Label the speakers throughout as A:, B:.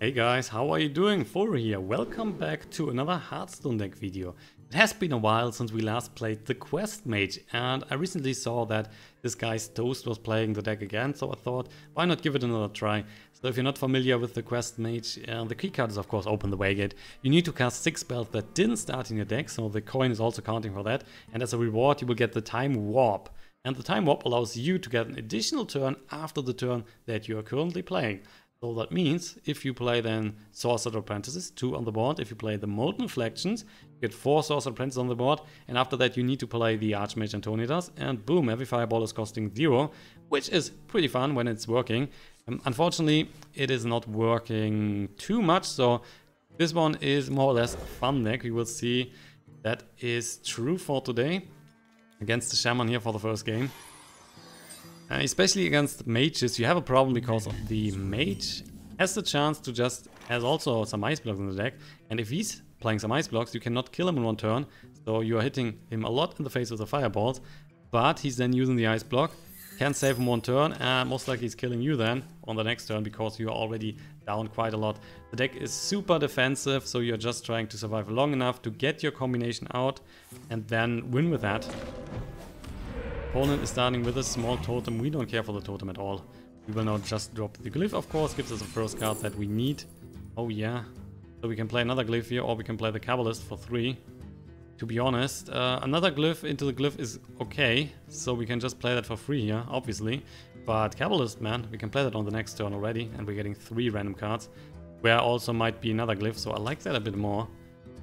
A: Hey guys, how are you doing? Furo here. Welcome back to another Hearthstone deck video. It has been a while since we last played the Quest Mage, and I recently saw that this guy's Toast was playing the deck again, so I thought, why not give it another try? So if you're not familiar with the Quest Mage, the keycard is of course open the Waygate. You need to cast 6 spells that didn't start in your deck, so the coin is also counting for that, and as a reward you will get the Time Warp. And the Time Warp allows you to get an additional turn after the turn that you are currently playing. So that means if you play then Sorcerer Apprentices, 2 on the board. If you play the Molten Reflections, you get 4 Sorcerer Apprentices on the board. And after that you need to play the Archmage Antonidas. And boom, every fireball is costing 0, which is pretty fun when it's working. Unfortunately, it is not working too much. So this one is more or less a fun deck. We will see that is true for today. Against the shaman here for the first game. Especially against mages, you have a problem because of the mage has the chance to has also some ice blocks in the deck, and if he's playing some ice blocks, you cannot kill him in one turn, so you are hitting him a lot in the face with the fireballs, but he's then using the ice block, can save him one turn, and most likely he's killing you then on the next turn because you are already down quite a lot. The deck is super defensive, so you're just trying to survive long enough to get your combination out and then win with that. Opponent is starting with a small totem. We don't care for the totem at all. We will now just drop the glyph, of course, gives us the first card that we need. Oh yeah. So we can play another glyph here, or we can play the Cabalist for 3. To be honest, another glyph into the glyph is okay. So we can just play that for free here, obviously. But Cabalist, man, we can play that on the next turn already. And we're getting 3 random cards. Where also might be another glyph, so I like that a bit more.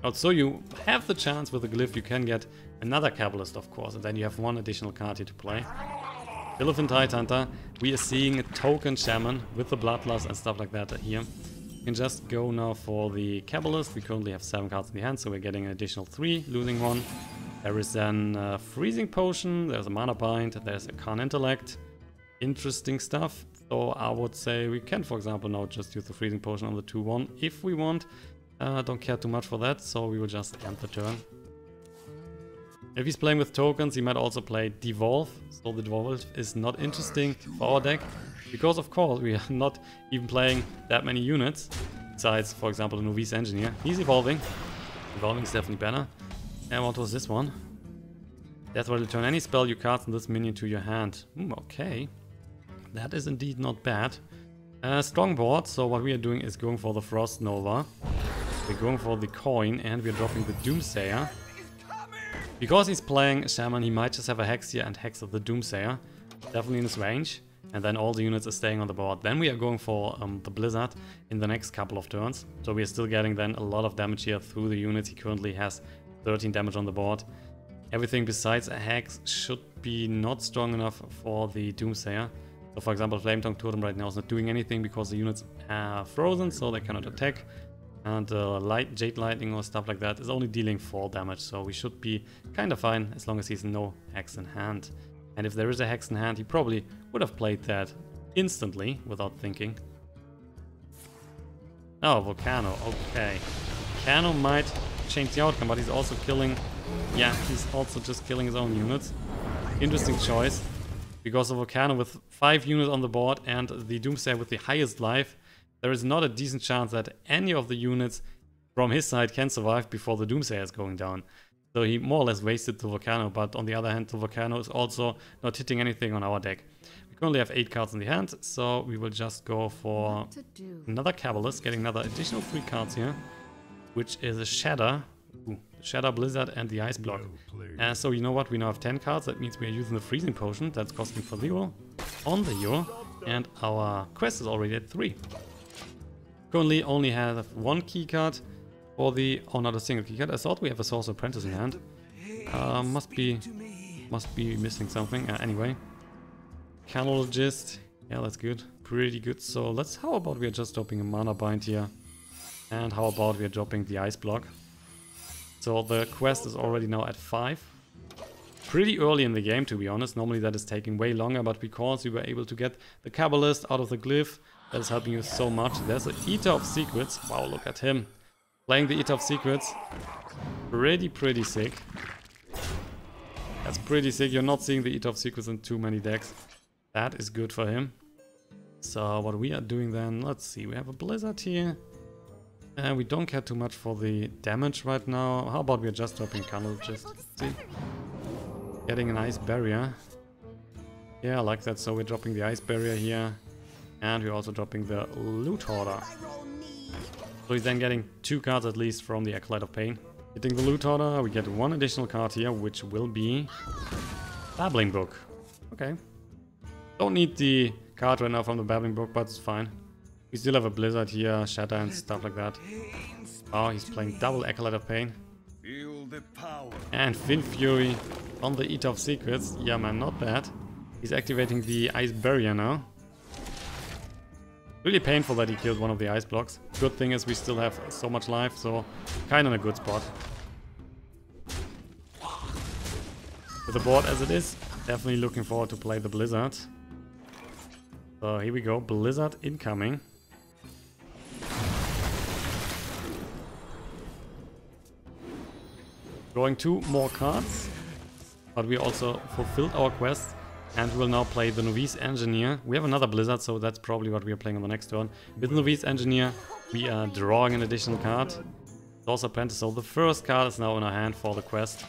A: Also, you have the chance with the glyph, you can get another Cabalist, of course, and then you have 1 additional card here to play. Elephant Tidehunter, we are seeing a token shaman with the Bloodlust and stuff like that here. You can just go now for the Cabalist. We currently have 7 cards in the hand, so we're getting an additional 3, losing 1. There is then a Freezing Potion, there's a Mana Bind, there's Arcane Intellect. Interesting stuff. So I would say we can, for example, now just use the Freezing Potion on the 2-1 if we want. Don't care too much for that, so we will just end the turn. If he's playing with tokens, he might also play Devolve. So the Devolve is not interesting for our deck, because of course we are not even playing that many units. Besides, for example, the Novice Engineer. He's evolving. Evolving is definitely better. And what was this one? Death will return any spell you cast in this minion to your hand. Okay. That is indeed not bad. Strong board, so what we are doing is going for the Frost Nova. We're going for the coin and we're dropping the Doomsayer. Because he's playing Shaman, he might just have a Hex here and Hex of the Doomsayer. Definitely in his range. And then all the units are staying on the board. Then we are going for the Blizzard in the next couple of turns. So we are still getting then a lot of damage here through the units. He currently has 13 damage on the board. Everything besides a Hex should be not strong enough for the Doomsayer. So for example, Flame Tongue Totem right now is not doing anything because the units are frozen, so they cannot attack. And Jade Lightning or stuff like that is only dealing 4 damage, so we should be kind of fine as long as he's no Hex in hand. And if there is a Hex in hand, he probably would have played that instantly without thinking. Oh, Volcano, okay. Volcano might change the outcome, but he's also killing... Yeah, he's also just killing his own units. Interesting choice. Because of Volcano with 5 units on the board and the Doomsayer with the highest life, there is not a decent chance that any of the units from his side can survive before the Doomsayer is going down. So he more or less wasted the Volcano, but on the other hand, the Volcano is also not hitting anything on our deck. We currently have 8 cards in the hand, so we will just go for another Cabalist, getting another additional 3 cards here, which is a Shatter. Ooh, Shatter, Blizzard, and the Ice Block. So you know what, we now have 10 cards, that means we are using the Freezing Potion, that's costing for 0 on the Euro, and our quest is already at 3. Currently only have 1 keycard for the... Oh, not a single keycard. I thought we have a Sorcerer Apprentice in hand. Must be missing something. Anyway. Arcanologist. Yeah, that's good. Pretty good. So how about we are just dropping a Mana Bind here. And how about we are dropping the Ice Block. So the quest is already now at 5. Pretty early in the game, to be honest. Normally that is taking way longer, but because we were able to get the Cabalist out of the glyph, that is helping you so much. There's an Eater of Secrets. Wow, look at him. Playing the Eater of Secrets. Pretty sick. That's pretty sick. You're not seeing the Eater of Secrets in too many decks. That is good for him. So what we are doing then, let's see, we have a Blizzard here. And we don't care too much for the damage right now. How about we are just dropping Arcanologist? See? Getting an ice barrier. Yeah, I like that. So we're dropping the ice barrier here. And we're also dropping the loot hoarder. So he's then getting 2 cards at least from the Acolyte of Pain. Hitting the loot hoarder, we get 1 additional card here, which will be Babbling Book. Okay. Don't need the card right now from the Babbling Book, but it's fine. We still have a Blizzard here, Shatter and stuff like that. Oh, he's playing double Acolyte of Pain. And Fin Fury on the Eater of Secrets. Yeah man, not bad. He's activating the Ice Barrier now. Really painful that he killed one of the ice blocks. Good thing is we still have so much life, so kind of in a good spot. With the board as it is, definitely looking forward to play the Blizzard. So here we go, Blizzard incoming. Drawing 2 more cards, but we also fulfilled our quest and we'll now play the Novice Engineer. We have another Blizzard, so that's probably what we are playing on the next turn. With Novice Engineer, we are drawing an additional card. Sorcerer Apprentice, so the first card is now in our hand for the quest.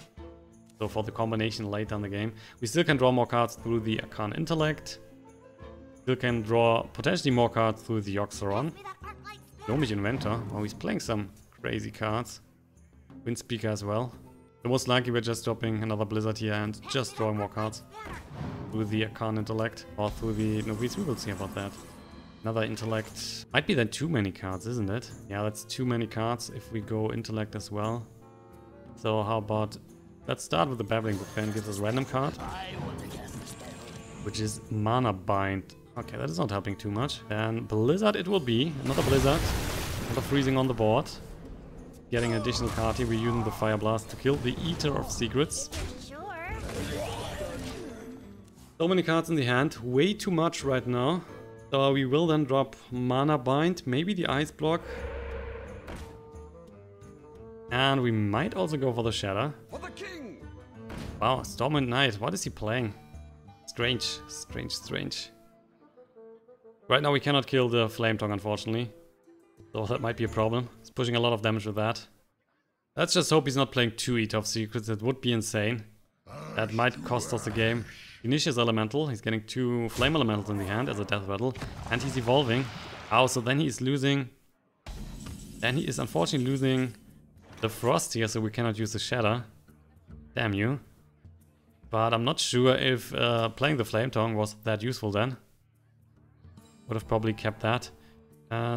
A: So for the combination later in the game. We still can draw more cards through the Arcane Intellect. Still can draw potentially more cards through the Yogg-Saron. Novice Inventor, oh he's playing some crazy cards. Windspeaker as well. So most likely we're just dropping another Blizzard here and just drawing more cards. Through the Arcane Intellect or through the Novice, we will see about that. Another Intellect. Might be then too many cards, isn't it? Yeah, that's too many cards if we go Intellect as well. So how about... let's start with the Babbling Book then, gives us a random card. Which is Mana Bind. Okay, that is not helping too much. And Blizzard it will be. Another Blizzard. Another freezing on the board. Getting an additional card here. We're using the Fire Blast to kill the Eater of Secrets. So many cards in the hand, way too much right now. So we will then drop Mana Bind, maybe the Ice Block. And we might also go for the Shatter. For the king. Wow, Storm and Night, what is he playing? Strange, strange, strange. Right now we cannot kill the Flame Tongue, unfortunately. So that might be a problem. He's pushing a lot of damage with that. Let's just hope he's not playing 2 Eater of Secrets, that would be insane. That might cost us the game. Initius Elemental, he's getting 2 Flame Elementals in the hand as a death rattle. And he's evolving. Oh, so then he is losing... then he is unfortunately losing the Frost here, so we cannot use the Shatter. Damn you. But I'm not sure if playing the Flame Tongue was that useful then. Would have probably kept that.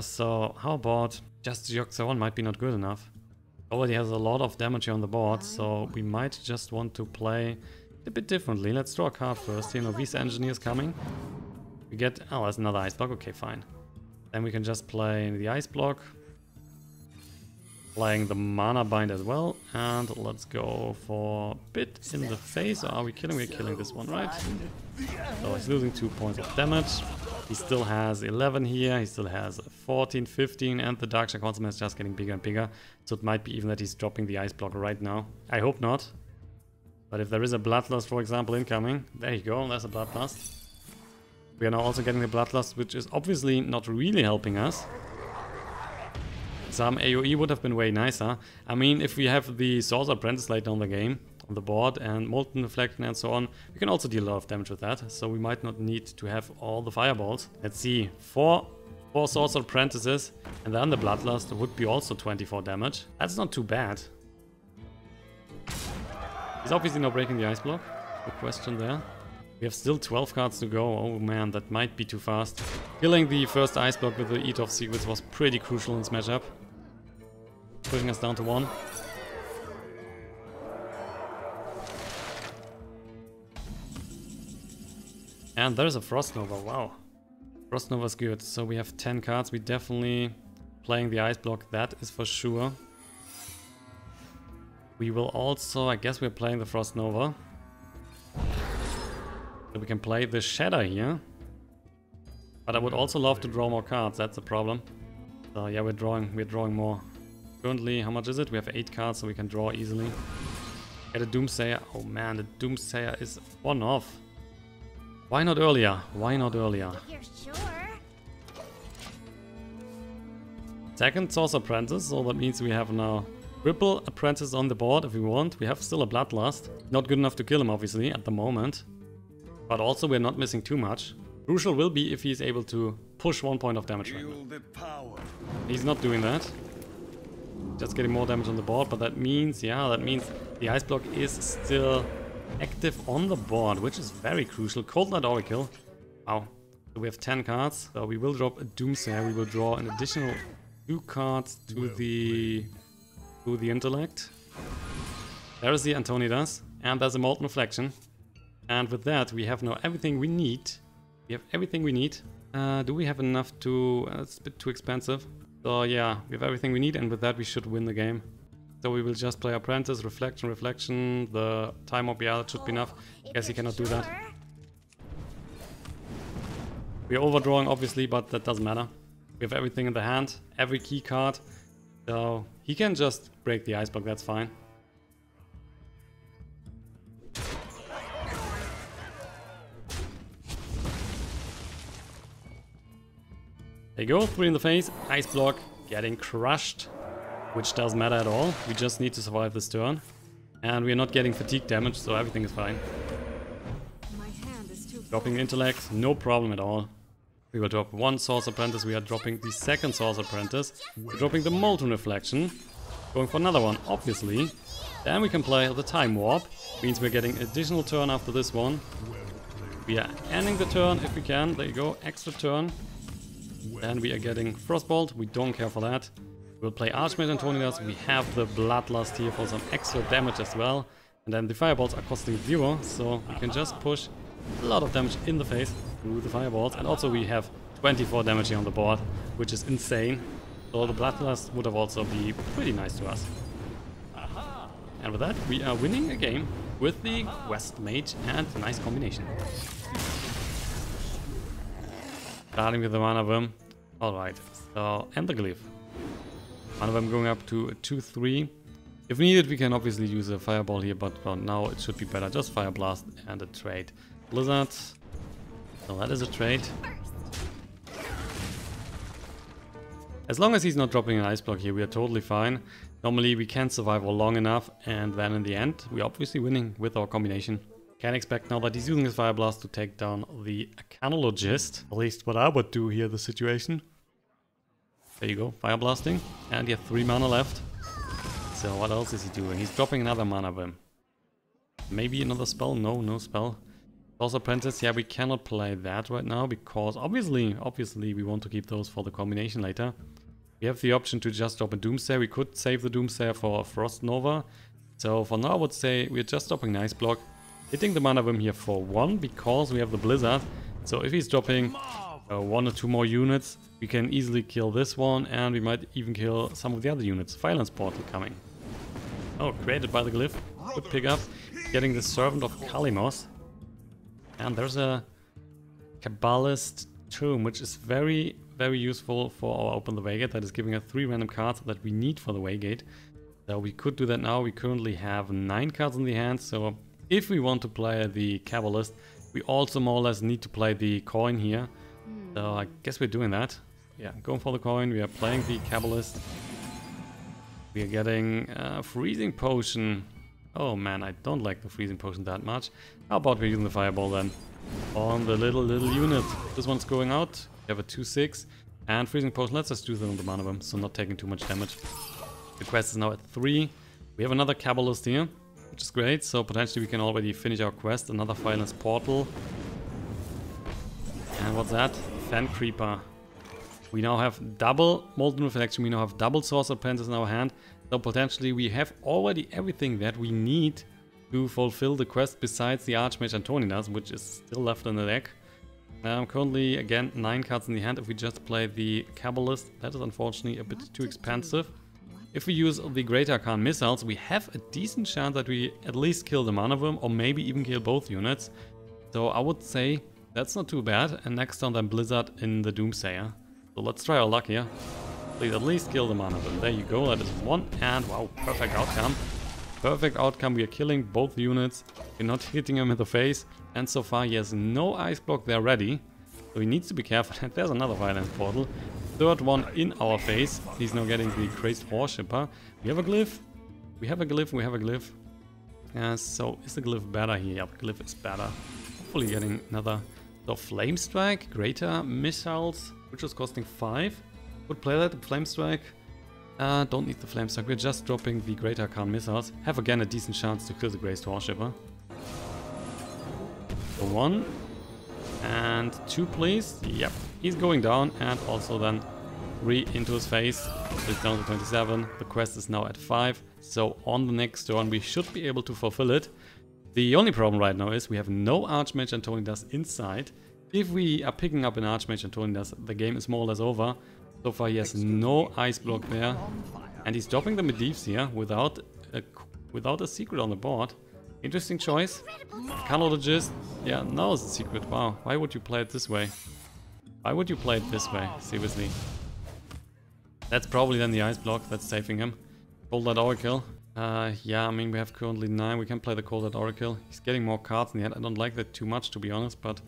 A: So how about just Yogg-Saron might be not good enough. Already has a lot of damage here on the board, so we might just want to play a bit differently. Let's draw a card first. Here, Novice Engineer is coming. We get... oh, that's another Ice Block. Okay, fine. Then we can just play the Ice Block. Playing the Mana Bind as well. And let's go for a bit in the face. Or are we killing? We're killing this one, right? So he's losing 2 points of damage. He still has 11 here, he still has 14, 15, and the Darkshire Consummate is just getting bigger and bigger. So it might be even that he's dropping the Ice Block right now. I hope not. But if there is a Bloodlust, for example, incoming, there you go, there's a Bloodlust. We are now also getting the Bloodlust, which is obviously not really helping us. Some AoE would have been way nicer. I mean, if we have the Sorcerer Apprentice later on the game, on the board, and Molten Reflection and so on, we can also deal a lot of damage with that, so we might not need to have all the fireballs. Let's see, 4 Sorcerer Apprentices, and then the Bloodlust would be also 24 damage. That's not too bad. He's obviously not breaking the Ice Block. Good question there. We have still 12 cards to go. Oh man, that might be too fast. Killing the first Ice Block with the Eater of Secrets was pretty crucial in this matchup. Pushing us down to 1. And there's a Frost Nova, wow. Frost Nova is good, so we have 10 cards. We definitely playing the Ice Block, that is for sure. We will also, I guess we're playing the Frost Nova. So we can play the Shatter here. But I would also love to draw more cards, that's the problem. So yeah, we're drawing more. Currently, how much is it? We have 8 cards, so we can draw easily. Get a Doomsayer. Oh man, the Doomsayer is 1 off. Why not earlier? Why not earlier?
B: If you're sure.
A: Second Sorcerer Apprentice, so that means we have now triple Apprentice on the board if we want. We have still a Bloodlust. Not good enough to kill him, obviously, at the moment. But also we're not missing too much. Crucial will be if he's able to push 1 point of damage right now. He's not doing that. Just getting more damage on the board, but that means, yeah, that means the Ice Block is still active on the board, which is very crucial. Coldlight Oracle. Wow. So we have 10 cards. So we will drop a Doomsayer. We will draw an additional 2 cards to the Intellect. There is the Antonidas, and there's a Molten Reflection. And with that, we have now everything we need. We have everything we need. Do we have enough to... it's a bit too expensive. So yeah, we have everything we need, and with that we should win the game. So we will just play Apprentice, Reflection, the Time Orb, yeah, that should be enough. I guess he cannot do that. We are overdrawing, obviously, but that doesn't matter. We have everything in the hand, every key card. So he can just break the Ice Block, that's fine. There you go, 3 in the face, Ice Block getting crushed, which doesn't matter at all. We just need to survive this turn. And we're not getting fatigue damage, so everything is fine. Dropping Intellect, no problem at all. We will drop 1 Sorcerer Apprentice, we are dropping the second Sorcerer Apprentice. We're dropping the Molten Reflection. Going for another one, obviously. Then we can play the Time Warp. Means we're getting additional turn after this one. We are ending the turn if we can. There you go, extra turn. Then we are getting Frostbolt, we don't care for that. We'll play Archmage Antonidas, we have the Bloodlust here for some extra damage as well. And then the Fireballs are costing 0, so we can just push a lot of damage in the face through the Fireballs. And also we have 24 damage here on the board, which is insane. So the Bloodlust would have also be pretty nice to us. And with that, we are winning a game with the Quest Mage, and a nice combination. Starting with the Mana Worm. Alright, so, and the Glyph. Mana Worm going up to a 2-3. If needed, we can obviously use a Fireball here, but well, now it should be better. Just Fire Blast and a trade. Blizzard. So that is a trade. As long as he's not dropping an Ice Block here, we are totally fine. Normally we can survive for long enough, and then in the end, we're obviously winning with our combination. Can expect now that he's using his Fire Blast to take down the Arcanologist. At least what I would do here, the situation. There you go, Fire Blasting. And you have 3 mana left. So what else is he doing? He's dropping another Mana Worm. Maybe another spell? No, no spell. Also Apprentice, yeah, we cannot play that right now because obviously we want to keep those for the combination later. We have the option to just drop a Doomsayer. We could save the Doomsayer for a Frost Nova. So for now I would say we're just dropping Ice Block. Hitting the Mana Worm here for 1 because we have the Blizzard. So if he's dropping 1 or 2 more units, we can easily kill this one, and we might even kill some of the other units. Violence Portal coming. Oh, created by the Glyph. Good pick up. Getting the Servant of Kalimos. And there's a Cabalist Tome, which is very, very useful for our Open the Waygate. That is giving us 3 random cards that we need for the Waygate. So we could do that now. We currently have 9 cards in the hand, so if we want to play the Cabalist, we also more or less need to play the coin here. So I guess we're doing that. Yeah, going for the coin. We are playing the Cabalist. We are getting Freezing Potion. Oh man, I don't like the Freezing Potion that much. How about we using the Fireball then? On the little unit. This one's going out. We have a 2-6. And Freezing Potion, let's just do that on the Mana Worm, so not taking too much damage. The quest is now at 3. We have another Cabalist here, which is great, so potentially we can already finish our quest. Another Violence Portal. And what's that? Fan Creeper. We now have double Molten Reflection, we now have double Sorcerer Apprentice in our hand. So potentially we have already everything that we need to fulfill the quest besides the Archmage Antonidas, which is still left in the deck. Currently, again, 9 cards in the hand. If we just play the Cabalist, that is unfortunately a bit too expensive. If we use the Great Arcane Missiles, we have a decent chance that we at least kill the Mana Worm, or maybe even kill both units. So I would say that's not too bad. And next on then Blizzard in the Doomsayer. So let's try our luck here. Please at least kill the Mana Worm. There you go, that is 1, and wow, perfect outcome. Perfect outcome, we are killing both units. We're not hitting him in the face. And so far he has no Ice Block there ready. So he needs to be careful. There's another Violence Portal. third one in our face. He's now getting the Crazed Worshipper. We have a glyph. We have a glyph. We have a glyph. So is the glyph better here? Yeah, the glyph is better. Hopefully getting another Flame Strike, greater missiles, which is costing 5. Would play that, Flame Strike. Don't need the Flame Strike, we're just dropping the greater Arcane missiles. Have again a decent chance to kill the Crazed Worshipper. So 1 and 2 please. Yep, he's going down, and also then 3 into his face. It's down to 27. The quest is now at 5. So on the next turn we should be able to fulfill it. The only problem right now is we have no Archmage Antonidas inside. If we are picking up an Archmage Antonidas, the game is more or less over. So far he has no ice block there. And he's dropping the Medivhs here without a secret on the board. Interesting choice. Arcanologist. Yeah, now it's a secret. Wow, why would you play it this way? Why would you play it this way? Seriously. That's probably then the ice block that's saving him. Coldlight Oracle. Yeah, I mean we have currently 9. We can play the Coldlight Oracle. He's getting more cards in the end. I don't like that too much, to be honest, but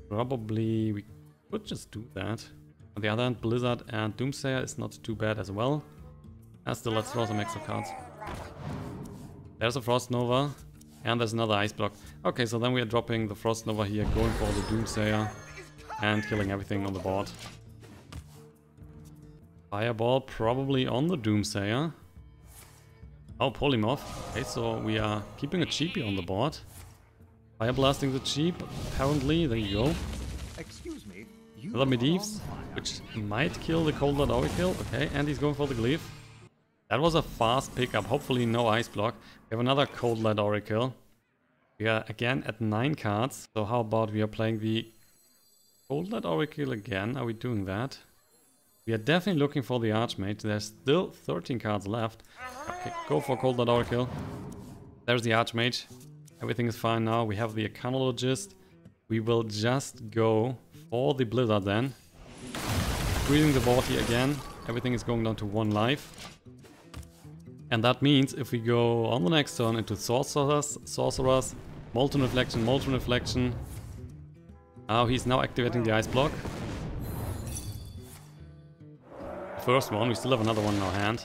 A: probably we could just do that. On the other hand, Blizzard and Doomsayer is not too bad as well. Still, let's draw some extra cards. There's a Frost Nova, and there's another ice block. Okay, so then we are dropping the Frost Nova here, going for the Doomsayer, and killing everything on the board. Fireball probably on the Doomsayer. Oh, Polymorph. Okay, so we are keeping a cheapie on the board. Fire blasting the cheap, apparently. There you go.
B: Excuse me.
A: Another Medivhs, which might kill the Coldlight Oracle. Okay, and he's going for the Glyph. That was a fast pickup. Hopefully no ice block. We have another Coldlight Oracle. We are again at 9 cards. So how about we are playing the Coldlight Oracle again? Are we doing that? We are definitely looking for the Archmage. There's still 13 cards left. Okay, go for Coldlight Oracle. There's the Archmage. Everything is fine now. We have the Arcanologist. We will just go for the Blizzard then. Breathing the board here again. Everything is going down to 1 life. And that means if we go on the next turn into Sorcerers, Molten Reflection. Oh, he's now activating the ice block. First one, we still have another one in our hand.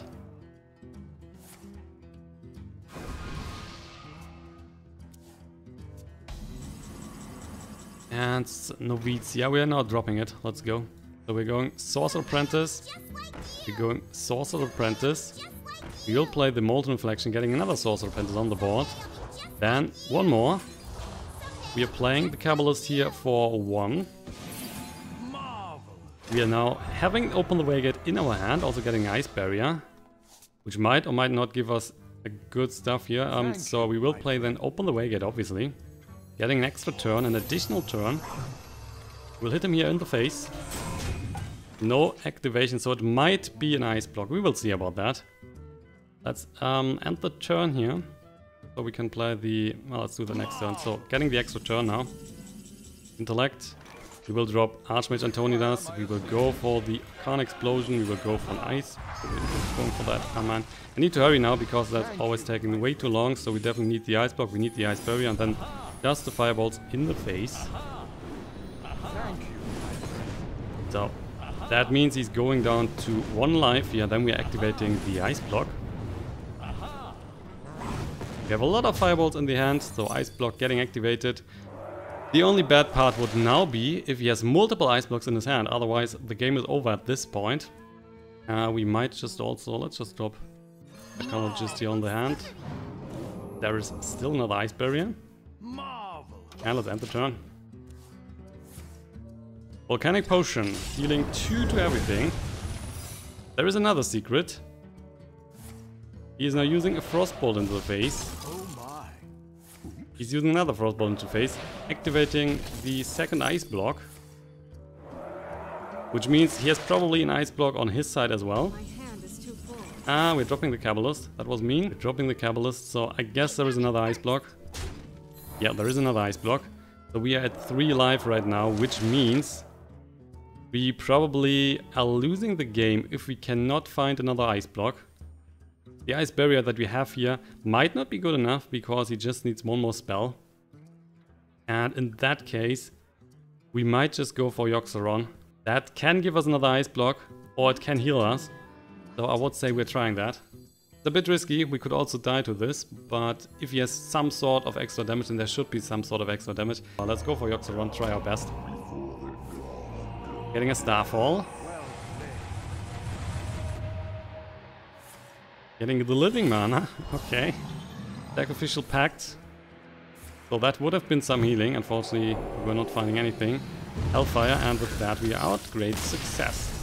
A: And Novice, yeah, we are now dropping it. Let's go. So we're going Sorcerer Apprentice. We're going Sorcerer Apprentice. We will play the Molten Reflection, getting another Sorcerer Apprentice on the board. Then one more. We are playing the Cabalist here for 1. We are now having opened the Waygate in our hand, also getting Ice Barrier, which might or might not give us a good stuff here. So we will play then open the Waygate, obviously. Getting an extra turn, an additional turn. We'll hit him here in the face. No activation, so it might be an ice block. We will see about that. Let's end the turn here. So we can play the... Well, let's do the next turn. So getting the extra turn now. Intellect. We will drop Archmage Antonidas. We will go for the Arcane Explosion. We will go for an ice. So we're going for that. Oh man. I need to hurry now because that's always taking way too long. So we definitely need the ice block. We need the ice barrier. And then just the fireballs in the face. So that means he's going down to 1 life. Yeah, then we're activating the ice block. We have a lot of fireballs in the hand. So ice block getting activated. The only bad part would now be if he has multiple ice blocks in his hand, otherwise the game is over at this point. We might just also, let's just drop Arcanologist here on the hand. There is still another ice barrier. And let's end the turn. Volcanic Potion, dealing 2 to everything. There is another secret. He is now using a Frostbolt into the face. He's using another Frostbolt into face, activating the second ice block. Which means he has probably an ice block on his side as well. Ah, we're dropping the Cabalist. That was mean. We're dropping the Cabalist, so I guess there is another ice block. Yeah, there is another ice block. So we are at 3 life right now, which means we probably are losing the game if we cannot find another ice block. The ice barrier that we have here might not be good enough because he just needs 1 more spell. And in that case, we might just go for Yogg-Saron. That can give us another ice block, or it can heal us. So I would say we're trying that. It's a bit risky, we could also die to this, but if he has some sort of extra damage, then there should be some sort of extra damage. Let's go for Yogg-Saron, try our best. Getting a Starfall. Getting the living mana, okay. Sacrificial Pact. So that would have been some healing, unfortunately we're not finding anything. Hellfire, and with that we are out. Great success.